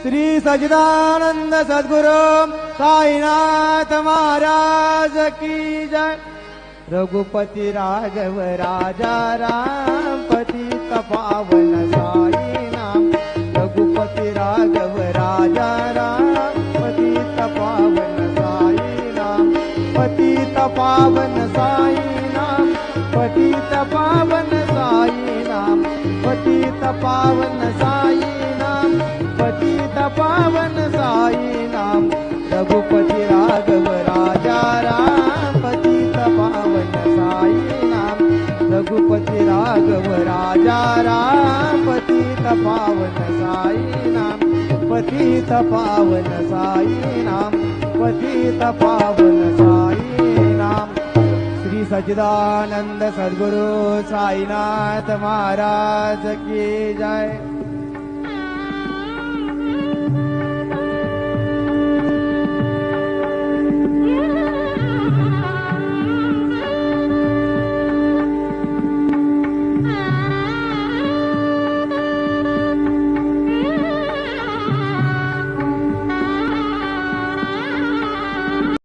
श्री सच्चिदानंद सद्गुरु साईनाथ महाराज की जय। रघुपति राघव राजा राम पतित पावन साई नाम। रघुपति राघव राजा राम पतित पावन साई नाम। पतित पावन साई नाम। पतित पावन साई नाम। पतित पावन साई नाम। पतित पावन साई नाम। रघुपति राघव राजा राम पतित पावन साई नाम। रघुपति राघव राजा राम पतित पावन साई नाम। पतित पावन साई नाम। पतित पावन साई नाम। श्री सच्चिदानंद सद्गुरु साईनाथ महाराज की जय।